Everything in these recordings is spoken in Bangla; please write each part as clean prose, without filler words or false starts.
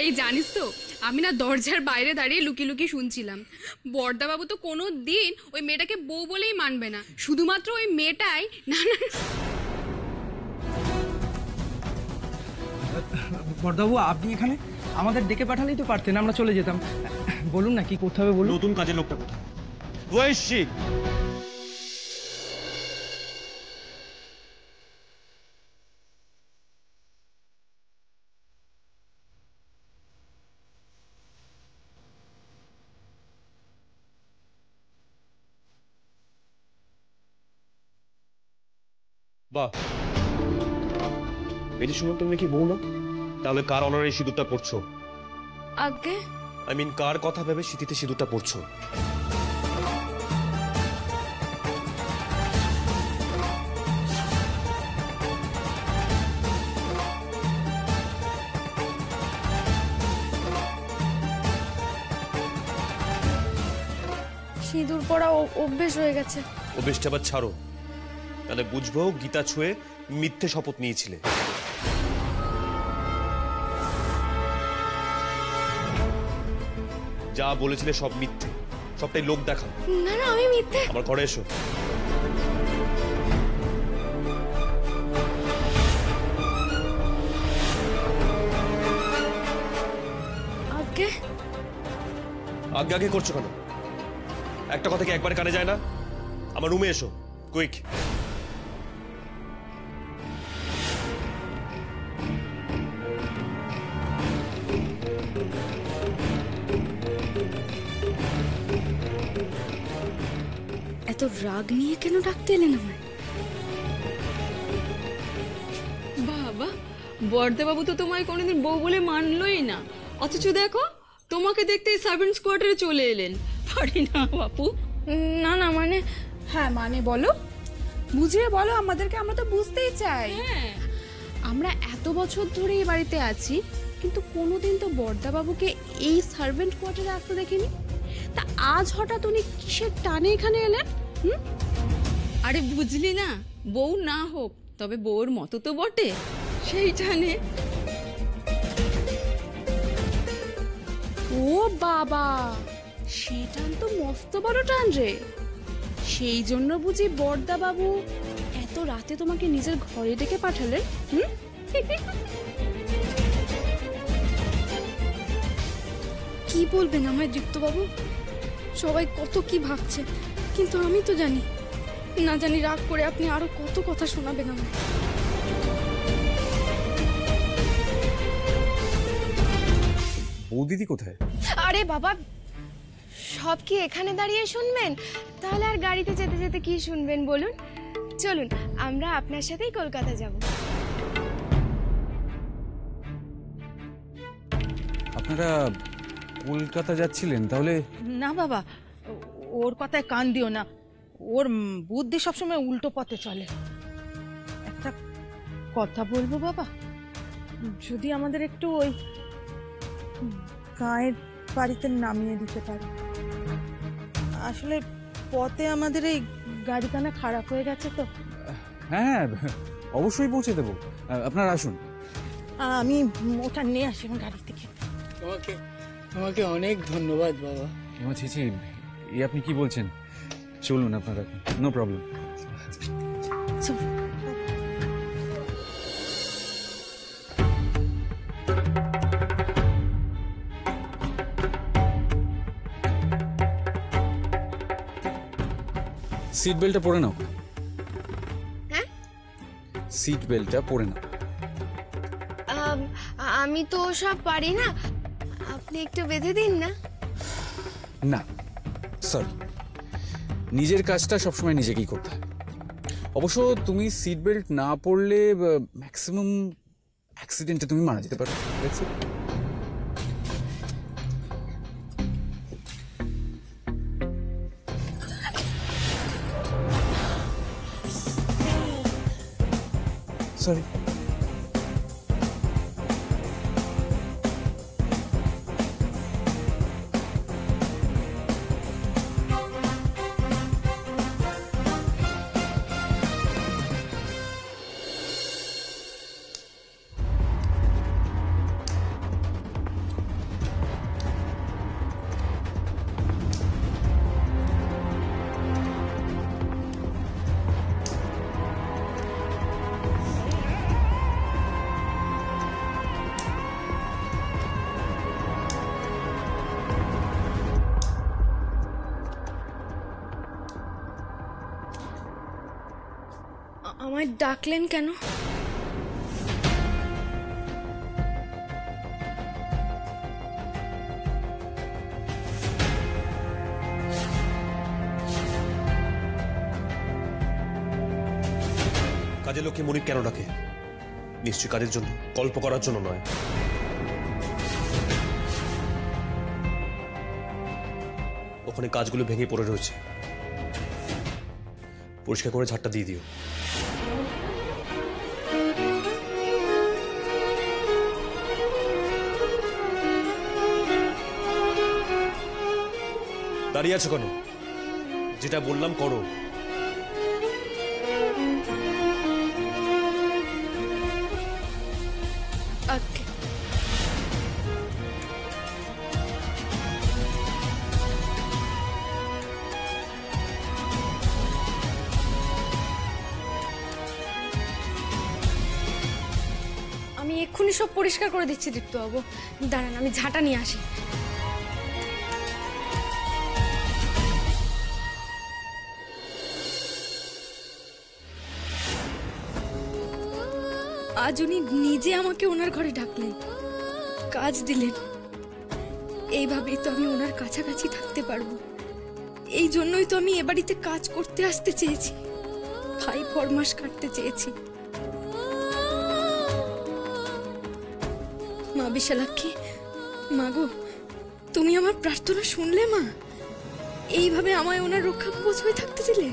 এই জানিস তো, আমি না দরজার বাইরে দাঁড়িয়ে লুকিয়ে লুকিয়ে শুনছিলাম বড়দাবাবু তো কোনো দিন ওই মেয়েটাকে বউ বলেই মানবে না, শুধুমাত্র ওই মেয়েটাই না না। বড়দাবু আপনি এখানে? আমাদের ডেকে পাঠালেই তো পারতেন, আমরা চলে যেতাম। বলুন না কি করতে হবে বলুন। নতুন কাজের লোকটা কোথায়? বাহ, এই যে শুনুন, তুমি নাকি বউ না? তাহলে কার অনারে এই সিঁদুরটা পড়ছো? আগে কার কথা ভেবে সিঁথিতে সিঁদুরটা পড়ছো? সিঁদুর পরা অভ্যেস হয়ে গেছে। অভ্যেসটা আবার ছাড়ো, তাহলে বুঝবো গীতা ছুঁয়ে মিথ্যে শপথ নিয়েছিলে। যা বলেছিলে সব মিথ্যে, সবটাই লোক দেখা। না না, আমি মিথ্যে। আমার ঘরে এসো। আগে আগে আগে করছো কেন? একটা কথা কি একবারে কানে যায় না? আমার রুমে এসো, কুইক। এত রাগ নিয়ে কেন ডাকতে এলেন আমায়? বাবা, বড়দাবাবু তো তোমায় কোনোদিন বউ বলে মানলই না, অথচ দেখো তোমাকে দেখতেই সার্ভেন্টস কোয়ার্টারে চলে এলেন। পারি না বাপু। না না, মানে হ্যাঁ মানে বলো, বুঝিয়ে বলো আমাদেরকে, আমরা তো বুঝতেই চাই। আমরা এত বছর ধরে এই বাড়িতে আছি, কিন্তু কোনোদিন তো বড়দাবাবুকে এই সার্ভেন্ট কোয়ার্টারে আসতে দেখিনি। তা আজ হঠাৎ উনি কিসের টানে এখানে এলেন? আরে বুঝলি না, বউ না হোক তবে বউর মতো তো বটে, সেই টানে। ও বাবা, সেই টান তো মস্ত বড় টান রে। সেই জন্য বুঝি বড়দাবাবু এত রাতে তোমাকে নিজের ঘরে ডেকে পাঠালেন? কি বলবেন আমায় দীপ্তবাবু? সবাই কত কি ভাবছে, কিন্তু আমি তো জানি না। জানি রাগ করে আপনি আরো কত কথা শোনাবেন আমায়। বৌদিদি কোথায়? আরে বাবা, সব কি এখানে দাঁড়িয়ে শুনবেন? তাহলে আর গাড়িতে যেতে যেতে কি শুনবেন বলুন? চলুন, আমরা আপনার সাথেই কলকাতা যাব। আপনারা কলকাতা যাচ্ছিলেন তাহলে? না বাবা, ওর কথায় কান দিও না। ওর বুদ্ধি সবসময় উল্টো পথে চলে। একটা কথা বলবো বাবা, যদি আমাদের একটু ওই গায়ের বাড়িতে নামিয়ে দিতে পারে। আসলে পথে আমাদের এই গাড়িখানা খারাপ হয়ে গেছে তো। হ্যাঁ, অবশ্যই পৌঁছে দেবো, আপনারা আসুন। আমি ওটা নিয়ে আসি গাড়ি থেকে। তোমাকে অনেক ধন্যবাদ বাবা। ছি, এই আপনি কি বলছেন? চলুন আপনারা, নো প্রবলেম। সিট বেল্টটা পরে নাও। হ্যাঁ, সিট বেল্টটা পরে নাও। আমি তো সব পারি না, আপনি একটু বেঁধে দিন না। না সরি, নিজের কাজটা সবসময় নিজেকেই করতে হয়। অবশ্য তুমি সিট বেল্ট না পরলে ম্যাক্সিমাম অ্যাক্সিডেন্টে তুমি মারা যেতে পারো। সরি। আমায় ডাকলেন কেন? কাজের লোককে মনির কেন ডাকে? নিশ্চয়ই কাজের জন্য, গল্প করার জন্য নয়। ওখানে কাজগুলো ভেঙে পড়ে রয়েছে, পরিষ্কার করে ঝাড়টা দিয়ে দিও। দাঁড়িয়ে আছো কেন? যেটা বললাম করো। আগে আমি এক্ষুনি সব পরিষ্কার করে দিচ্ছি দীপ্তবাবু, দাঁড়ান আমি ঝাঁটা নিয়ে আসি। আজ উনি নিজে আমাকে ওনার ঘরে ডাকলেন, কাজ দিলেন। এইভাবেই তো আমি ওনার কাছাকাছি থাকতে পারবো। এই জন্যই তো আমি এ বাড়িতে কাজ করতে আসতে চেয়েছি, খাই ফরমাস কাটতে চেয়েছি। মা বিশালাক্ষী, মা গো, তুমি আমার প্রার্থনা শুনলে মা? এইভাবে আমায় ওনার রক্ষা কবচ হয়ে থাকতে দিলে।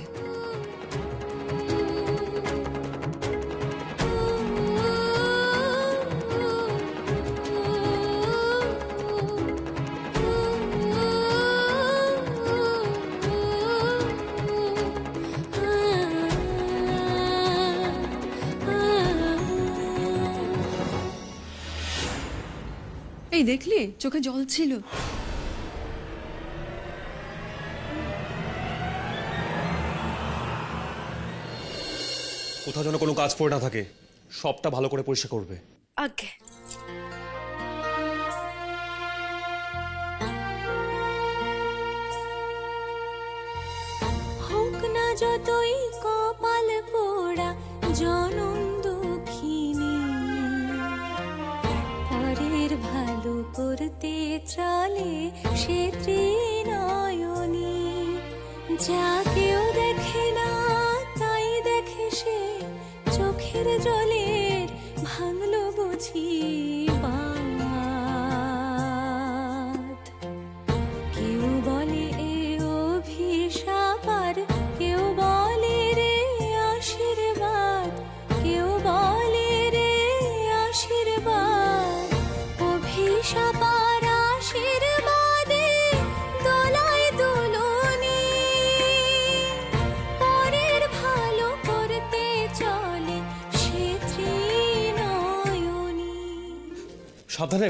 এই দেখলি, চোখে জল ছিল। কোথাও যেন কোনো কাজ পড়ে না থাকে, সবটা ভালো করে পরিষ্কার করবে। আগে হোক না যতই কপাল পোড়া জনম দুঃখিনী, পরের ভালো করতে চলে সে ত্রিনয়নী। যা কেউ দেখে না তাই দেখে সে, চোখের জলের ভাঙলো বুঝি বাঁধ। কেউ বলে এ অভিশাপ আর কেউ বলে রে আশীর্বাদ, কেউ বলে রে আশীর্বাদ। অভিশাপ আর আশীর্বাদে দোলায় দুলুনি, পরের ভালো করতে চলে সে ত্রিনয়নী। সাবধানে।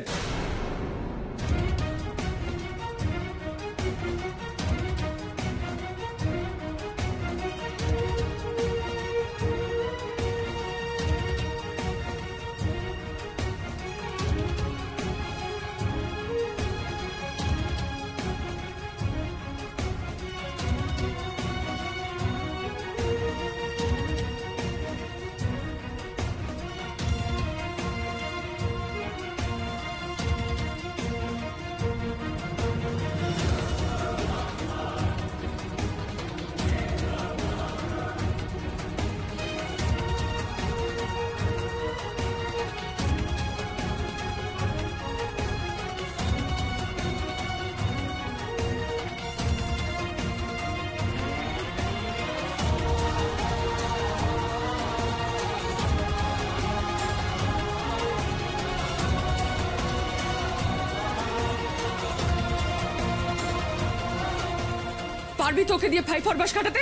পারবি তো ওকে দিয়ে ফাই ফরমাস কাটাতে?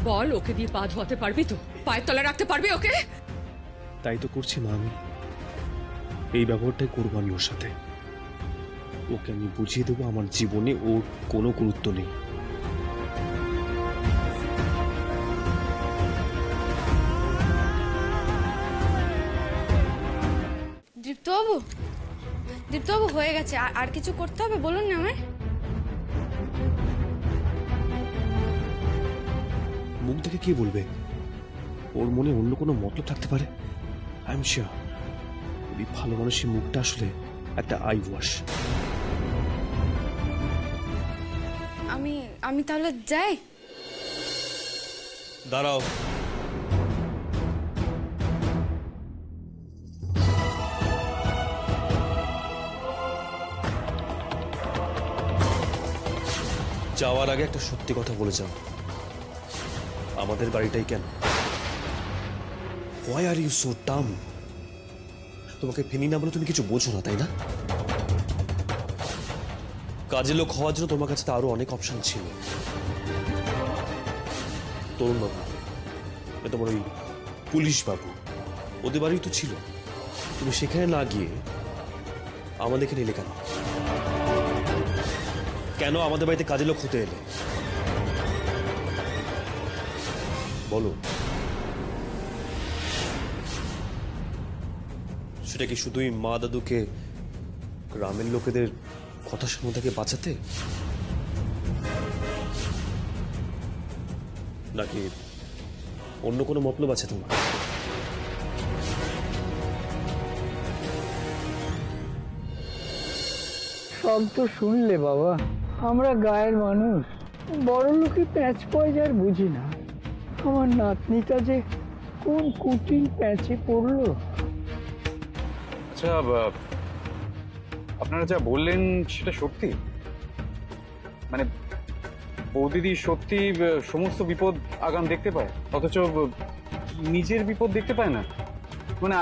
বল, ওকে দিয়ে পা ধোয়াতে পারবি তো? পায়ের তলায় রাখতে পারবি ওকে? তাই তো করছি মা, আমি এই ব্যবহারটাই করবো আমি ওর সাথে। ওকে আমি বুঝিয়ে দেবো আমার জীবনে ওর কোনো গুরুত্ব নেই। দীপ্তবাবু, দীপ্তবাবু হয়ে গেছে, আর কিছু করতে হবে বলুন না আমায়। মুখ ব্যাপারটাকে কে বলবে? ওর মনে অন্য কোনো মতলব থাকতে পারে। আই এম শিওর ওই ভালো মানুষের মুখটা আসলে একটা আই ওয়াশ। আমি তাহলে যাই। দাঁড়াও, যাওয়ার আগে একটা সত্যি কথা বলে যাও, আমাদের বাড়িটাই কেন? Why are you so dumb? তোমাকে ফেনি না বলে তুমি কিছু বোঝো না, তাই না? কাজের লোক হওয়ার জন্য তোমার কাছে তো আরো অনেক অপশন ছিল। তরুণ বাবু, তোমার ওই পুলিশ বাবু, ওদের বাড়ি তো ছিল। তুমি সেখানে না গিয়ে আমাদেরকে নিলে কেন? কেন আমাদের বাড়িতে কাজের লোক হতে এলে বলো? সেটা কি শুধুই মা দাদুকে, গ্রামের লোকেদের কথা শোনা থেকে বাঁচাতে, নাকি অন্য কোনো মতলব আছে তোমার? সব তো শুনলে বাবা, আমরা গায়ের মানুষ, বড় লোকে প্যাঁচ পয়সার বুঝি না। আমার নাতনিটা যে কোন কুটির প্যাঁচে পড়লো। আচ্ছা, আপনারা যা বললেন সেটা সত্যি? মানে বৌদিদি সত্যি সমস্ত বিপদ আগাম দেখতে পায়, অথচ নিজের বিপদ দেখতে পায় না? মানে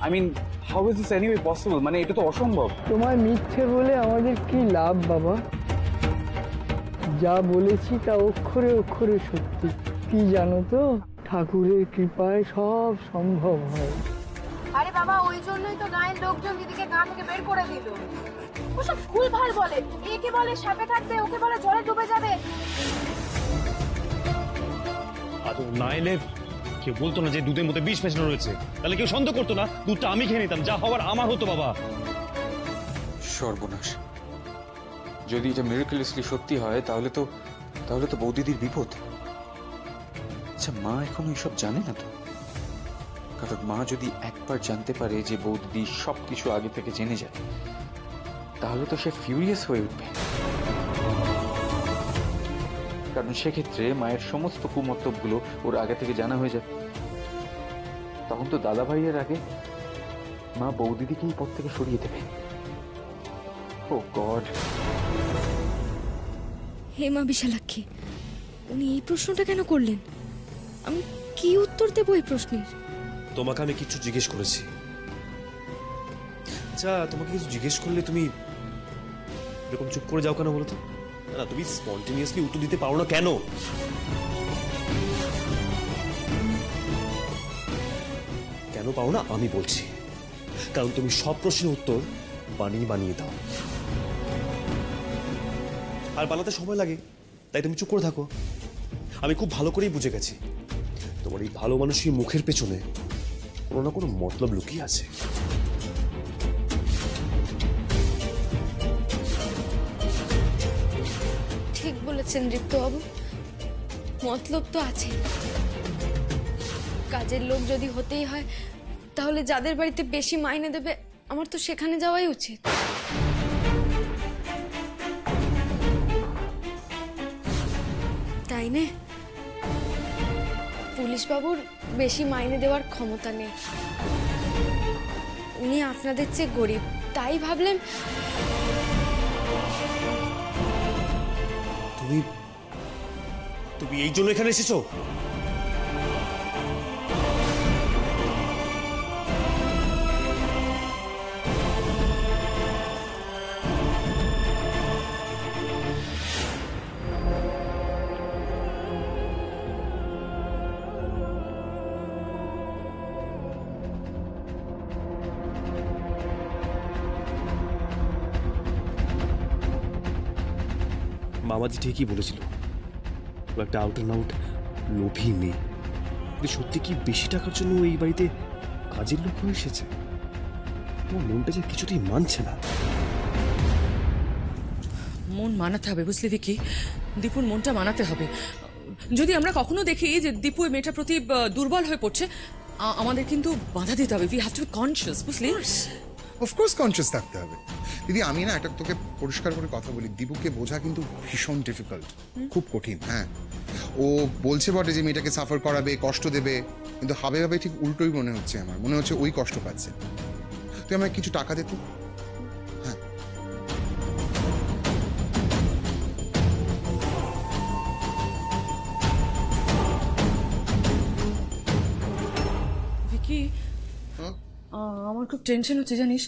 I mean, how is this anyway possible? মানে এটা তো অসম্ভব। তোমায় মিথ্যে বলে আমাদের কি লাভ বাবা? যা বলেছি তা অক্ষরে অক্ষরে সত্যি। কি জানো তো, ঠাকুরের কৃপায় সব সম্ভব হয়। আরে বাবা, ওই জন্যই তো গায়ের লোকজন দিদিকে গা থেকে বের করে দিল। ওসব ভুলভাল বলে, একে বলে সাপে কাটবে, ওকে বলে জলে ডুবে যাবে। আর না এলে কেউ বলতো না যে দুধের মধ্যে বিষ মেশানো রয়েছে, তাহলে কেউ সন্দেহ করতো না, দুধটা আমি খেয়ে নিতাম, যা হওয়ার আমার হতো। বাবা, সর্বনাশ! যদি এটা মিরাকলসলি সত্যি হয় তাহলে তো বৌদিদির বিপদ। আচ্ছা, মা এখনো এসব জানে না তো? কারণ মা যদি একবার জানতে পারে যে বৌদিদি সবকিছু আগে থেকে জেনে যায়, তাহলে তো সে ফিউরিয়াস হয়ে উঠবে। কারণ সেক্ষেত্রে মায়ের সমস্ত কুমতলবগুলো ওর আগে থেকে জানা হয়ে যাবে। তখন তো দাদা ভাইয়ের আগে মা বৌদিদিকে এই পথ থেকে সরিয়ে দেবে। ও গড! হে মা বিশালাক্ষী, উনি এই প্রশ্নটা কেন করলেন? আমি কি উত্তর দেবো এই প্রশ্নের? তোমাকে আমি কিছু জিজ্ঞেস করেছি। আচ্ছা, তোমাকে কিছু জিজ্ঞেস করলে তুমি এরকম চুপ করে যাও কেন বলো তো? না, তুমি স্পন্টেনিয়াসলি উত্তর দিতে পারো না কেন? কেন পারো না আমি বলছি। কারণ তুমি সব প্রশ্নের উত্তর বানিয়ে দাও, আর বানাতে সময় লাগে, তাই তুমি চুপ করে থাকো। আমি খুব ভালো করেই বুঝে গেছি তোমার এই ভালো মানুষের মুখের পেছনে কোনো না কোনো মতলব লুকিয়ে আছে। ঠিক বলেছেন দীপ্তবাবু, মতলব তো আছে। কাজের লোক যদি হতেই হয়, তাহলে যাদের বাড়িতে বেশি মাইনে দেবে আমার তো সেখানে যাওয়াই উচিত। তাই না? পুলিশ বাবুর বেশি মাইনে দেওয়ার ক্ষমতা নেই, উনি আপনাদের চেয়ে গরিব, তাই ভাবলেন। তুমি এই জন্য এখানে এসেছো? মামাজি ঠিকই বলেছিল, ও একটা আউট অ্যান্ড আউট লোভী মেয়ে। কিন্তু সত্যি কি বেশি টাকার জন্য এই বাড়িতে কাজের লোক হয়ে এসেছে? আমার মনটা যে কিছুতেই মানছে না। মন মানাতে হবে, বুঝলি কি? দীপুর মনটা মানাতে হবে। যদি আমরা কখনো দেখি যে দীপু এই মেয়েটার প্রতি দুর্বল হয়ে পড়ছে, আমাদের কিন্তু বাধা দিতে হবে। We have to B conscious, বুঝলি? অফকোর্স কনসিয়াস থাকতে হবে। দিদি আমি না একটা তোকে পরিষ্কার করে কথা বলি, দীপুকে বোঝা কিন্তু ভীষণ ডিফিকাল্ট, খুব কঠিন। হ্যাঁ, ও বলছে বটে যে মেয়েটাকে সাফার করাবে, কষ্ট দেবে, কিন্তু হাবে হাবে ঠিক উল্টোই মনে হচ্ছে। আমার মনে হচ্ছে ওই কষ্ট পাচ্ছে। তুই আমায় কিছু টাকা দে তো। হ্যাঁ, ভিকি, আমার খুব টেনশন হচ্ছে জানিস।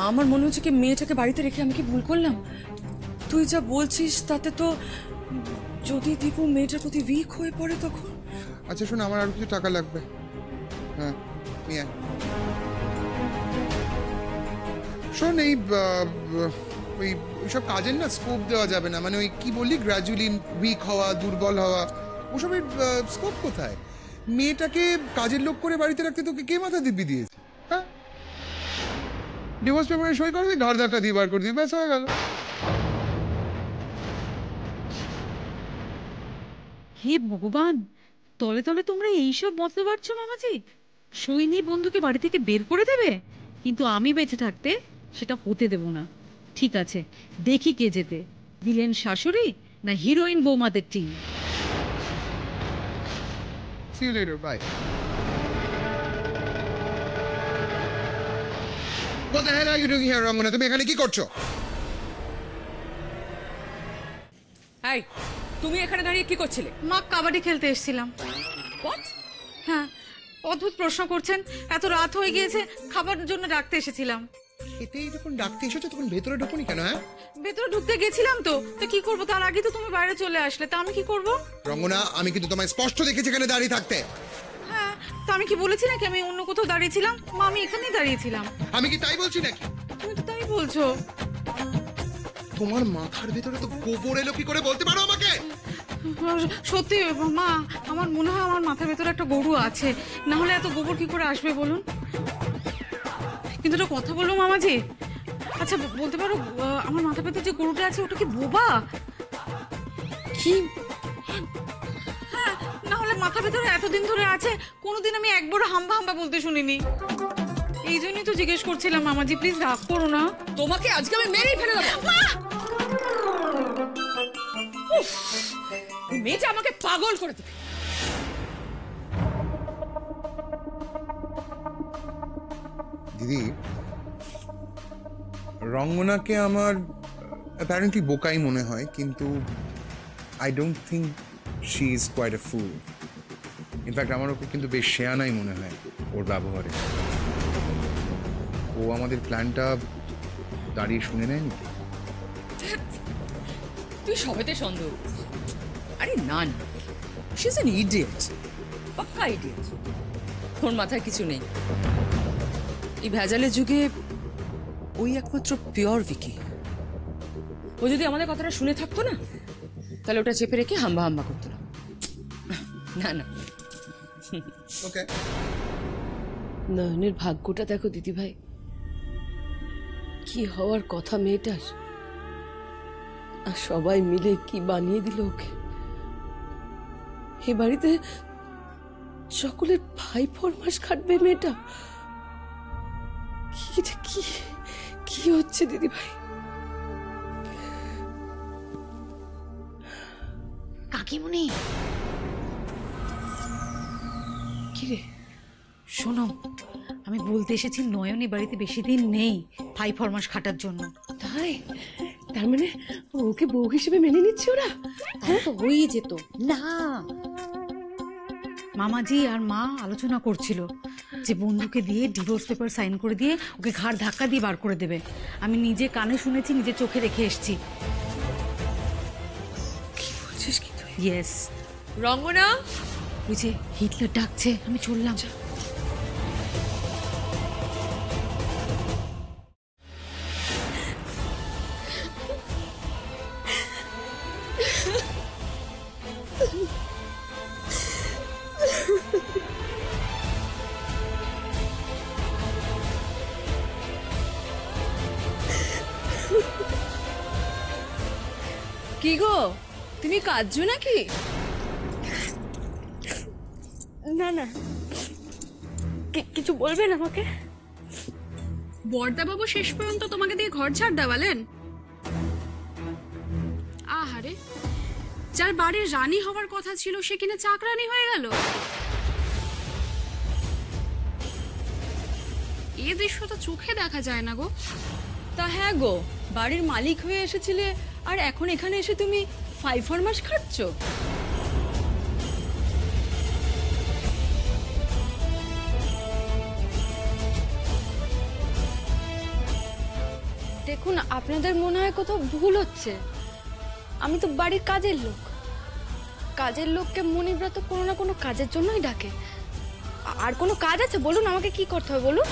আমার মনে হচ্ছে কি মেয়েটাকে বাড়িতে রেখে আমি কি ভুল করলাম? তুই যা বলছিস তাতে তো যদি দীপু মেয়েটার প্রতি উইক হয়ে পড়ে তখন। আচ্ছা শোন, আমার আর কিছু টাকা লাগবে। হ্যাঁ নিয়ে আয়। শোন, এই ওইসব কাজের না স্কোপ দেওয়া যাবে না। মানে ওই কি বললি, গ্র্যাজুয়ালি উইক হওয়া, দুর্বল হওয়া, ওসবের স্কোপ কোথায়? মেয়েটাকে কাজের লোক করে বাড়িতে রাখতে তোকে কে মাথা দিব্যি দিয়েছে? হ্যাঁ, ডিভোর্স পেপারে সই করে দিই, ঘর ধাক্কা দিয়ে বার করে দিই, ব্যাস হয়ে গেল। হে ভগবান, তলে তলে তোমরা এইসব বলতে পারছো মামাজি? সৈনী বন্ধুকে বাড়ি থেকে বের করে দেবে, কিন্তু আমি বেঁচে থাকতে সেটা হতে দেব না। ঠিক আছে, দেখি কে যেতে, ভিলেন শাশুড়ি না হিরোইন বৌমাদের team. See you later, bye. What the hell are you doing here, Rangana? তুমি এখানে কি করছো? হাই, তুমি এখানে দাঁড়িয়ে কি করছিলে? মা, কাবাডি খেলতে এসেছিলাম। হোয়াট? হ্যাঁ, অদ্ভুত প্রশ্ন করছেন। এত রাত হয়ে গিয়েছে, খাবার জন্য ডাকতে এসেছিলাম। এতেই যখন ডাকতে এসেছো তখন ভেতরে ঢুকুনি কেন? হ্যাঁ, ভেতরে ঢুকতে গেছিলাম তো কি করবো? তার আগে তো তুমি বাইরে চলে আসলে, তা আমি কি করব? রঙ্গনা, আমি কিন্তু তোমায় স্পষ্ট দেখেছি এখানে দাঁড়িয়ে থাকতে। হ্যাঁ, তো আমি কি বলেছি নাকি আমি অন্য কোথাও দাঁড়িয়েছিলাম? মা, আমি এখানেই দাঁড়িয়েছিলাম। আমি কি তাই বলছি নাকি? তুমি তো তাই বলছো। তোমার মাথার ভেতরে তো গোবর এলো কি করে বলতে পারো আমাকে? সত্যি মা, আমার মনে হয় আমার মাথার ভেতরে একটা গরু আছে, না হলে এত গোবর কি করে আসবে বলুন? কিন্তু একটা কথা বলবো মামাজি, আচ্ছা বলতে পারো আমার মাথার ভেতরে যে গরুটা আছে ওটা কি বোবা? কি? হ্যাঁ, না হলে মাথার ভেতরে এতদিন ধরে আছে, কোনোদিন আমি একবারও হাম্বা হাম্বা বলতে শুনিনি। এই জন্যই তো জিজ্ঞেস করছিলাম মামাজি, প্লিজ রাগ করো না। তোমাকে আজকে আমি মেরেই ফেলে দেবো। মেয়েটা আমাকে পাগল করে দেবে। দিদি, রঙ্গনাকে আমার অ্যাপারেন্টলি বোকাই মনে হয়, কিন্তু I don't think she is quite a fool. In fact আমার ওকে কিন্তু বেশ শেয়ানাই মনে হয় ওর ব্যবহারে। ও আমাদের প্ল্যানটা দাঁড়িয়ে শুনে নেয়নি। তুই সবেতে সন্দেহ। আরে না না, শি ইজ অ্যান ইডিয়েট, পাক্কা ইডিয়েট। ওর মাথায় কিছু নেই। এই ভেজালের যুগে ওই একমাত্র পিওর ভিকি। ও যদি আমাদের কথাটা শুনে থাকতো না, তাহলে ওটা চেপে রেখে হাম্বা হাম্বা করতো না। না না, ওকে। নয়নের ভাগ্যটা দেখো দিদি ভাই, কি হওয়ার কথা মেয়েটার, আর সবাই মিলে কি বানিয়ে দিল ওকে। এ বাড়িতে সকলের ভাই ফরমাস খাটবে মেয়েটা। কি কি হচ্ছে দিদি ভাই? কাকিমুনি, কি রে? শোনো, আমি বলতে এসেছি নয়নী বাড়িতে বেশি দিন নেই ভাই ফরমাস খাটার জন্য। তাই? তার মানে ওকে বউ হিসেবে মেনে নিচ্ছে ওরা? হ্যাঁ, তো হয়েই যেত না, মামাজি আর মা আলোচনা করছিল যে বন্ধুকে দিয়ে ডিভোর্স পেপার সাইন করে দিয়ে ওকে ঘাড় ধাক্কা দিয়ে বার করে দেবে। আমি নিজে কানে শুনেছি, নিজে চোখে রেখে এসেছি। কি বলছিস কি তুই? ইয়েস। রঙ্গনা, ওই যে হিটলার ডাকছে, আমি চললাম। কি গো, তুমি কাঁদছো নাকি? না না, কিছু বলবেন আমাকে? বর্দাবাবু শেষ পর্যন্ত তোমাকে দিয়ে ঘর ছাড় দেওয়ালেন? আহারে, যার বাড়ির রানী হওয়ার কথা ছিল সে কিনা চাকরানি হয়ে গেল। এই দৃশ্য তো চোখে দেখা যায় না গো। তা হ্যাঁ গো, বাড়ির মালিক হয়ে এসেছিলে আর এখন এখানে এসে তুমি 5 ফরমাস খাচ্ছ। দেখুন, আপনাদের মনে হয় কোথাও ভুল হচ্ছে। আমি তো বাড়ির কাজের লোক। কাজের লোককে মনিবরা তো কোনো না কোনো কাজের জন্যই ডাকে। আর কোনো কাজ আছে বলুন, আমাকে কি করতে হবে বলুন।